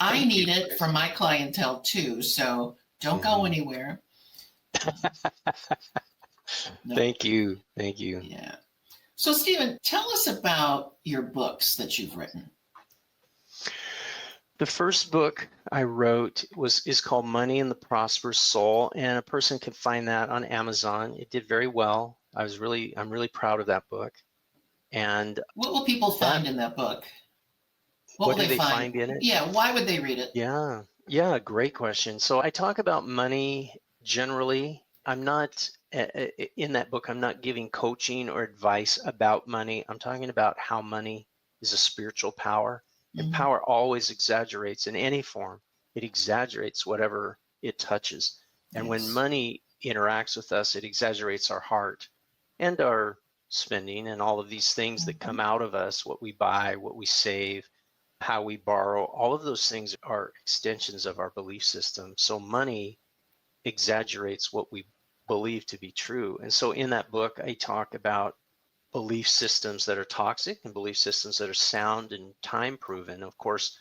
I need it for my clientele too, so don't go anywhere. No. Thank you. Thank you. Yeah. So, Stephen, tell us about your books that you've written. The first book I wrote is called Money and the Prosperous Soul, and a person can find that on Amazon. It did very well. I'm really proud of that book. And what will people find in that book? What do they find in it? Yeah, why would they read it? Yeah, great question. So I talk about money generally. I'm not, in that book, I'm not giving coaching or advice about money. I'm talking about how money is a spiritual power. And power always exaggerates in any form. It exaggerates whatever it touches. And when money interacts with us, it exaggerates our heart and our spending and all of these things that come out of us, what we buy, what we save, how we borrow. All of those things are extensions of our belief system. So money exaggerates what we believe to be true. And so in that book, I talk about belief systems that are toxic and belief systems that are sound and time proven. Of course,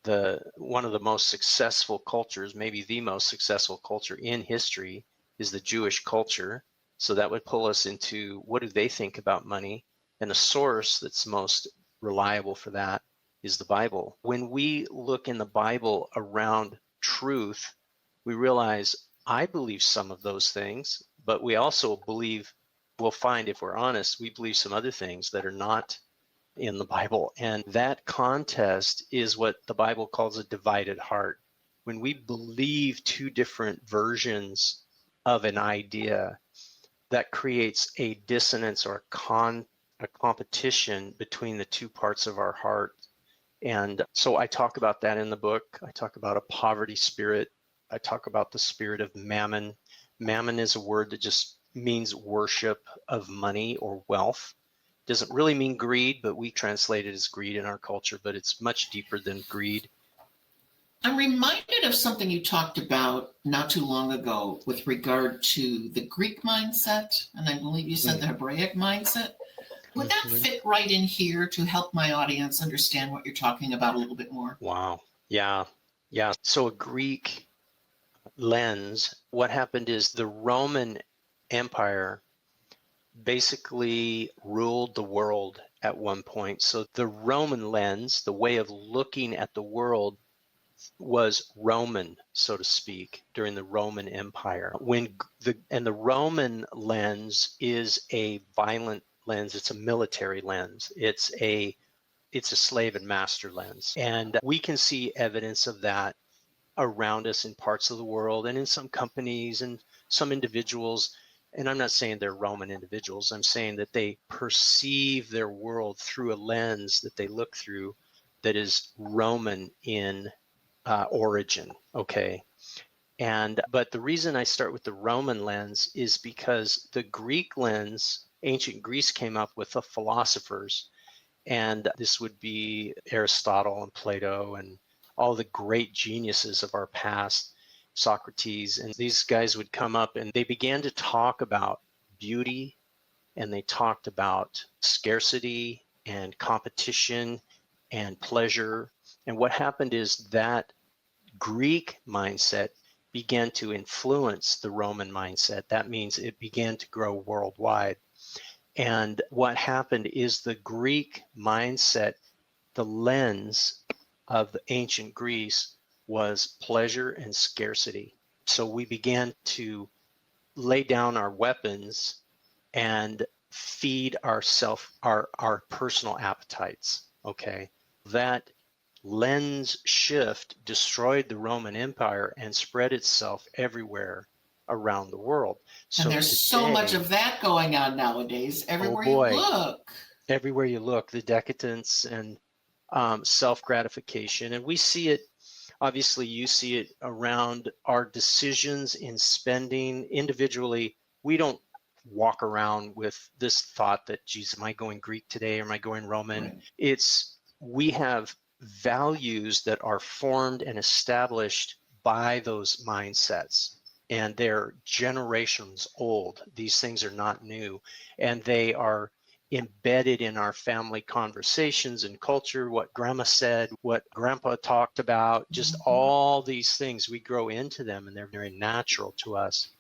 one of the most successful cultures, maybe the most successful culture in history, is the Jewish culture. So that would pull us into what do they think about money? And the source that's most reliable for that is the Bible. When we look in the Bible around truth, we realize I believe some of those things, but we also believe, we'll find if we're honest, we believe some other things that are not in the Bible. And that contest is what the Bible calls a divided heart. When we believe two different versions of an idea, that creates a dissonance or a competition between the two parts of our heart. And so I talk about that in the book. I talk about a poverty spirit. I talk about the spirit of mammon. Mammon is a word that just means worship of money or wealth. Doesn't really mean greed, but we translate it as greed in our culture, but it's much deeper than greed. I'm reminded of something you talked about not too long ago with regard to the Greek mindset, and I believe you said the Hebraic mindset. Would that fit right in here to help my audience understand what you're talking about a little bit more? Wow. Yeah. So a Greek lens, what happened is the Roman Empire basically ruled the world at one point. So the Roman lens, the way of looking at the world, was Roman, so to speak, during the Roman Empire. The Roman lens is a violent lens. It's a military lens. It's a slave and master lens. And we can see evidence of that around us in parts of the world and in some companies and some individuals. And I'm not saying they're Roman individuals. I'm saying that they perceive their world through a lens that they look through that is Roman in origin. Okay. But the reason I start with the Roman lens is because the Greek lens, ancient Greece came up with the philosophers, and this would be Aristotle and Plato and all the great geniuses of our past, Socrates, and these guys would come up and they began to talk about beauty, and they talked about scarcity and competition and pleasure. And what happened is that Greek mindset began to influence the Roman mindset. That means it began to grow worldwide. And what happened is the Greek mindset, the lens of the ancient Greece was pleasure and scarcity. So we began to lay down our weapons and feed our personal appetites. Okay. That lens shift destroyed the Roman Empire and spread itself everywhere around the world. And there's so much of that going on nowadays, everywhere you look. Everywhere you look, the decadence and self-gratification. And we see it, obviously you see it around our decisions in spending individually. We don't walk around with this thought that, geez, am I going Greek today or am I going Roman? Right. We have values that are formed and established by those mindsets, and they're generations old. These things are not new, and they are embedded in our family conversations and culture, what grandma said, what grandpa talked about, just all these things, we grow into them and they're very natural to us.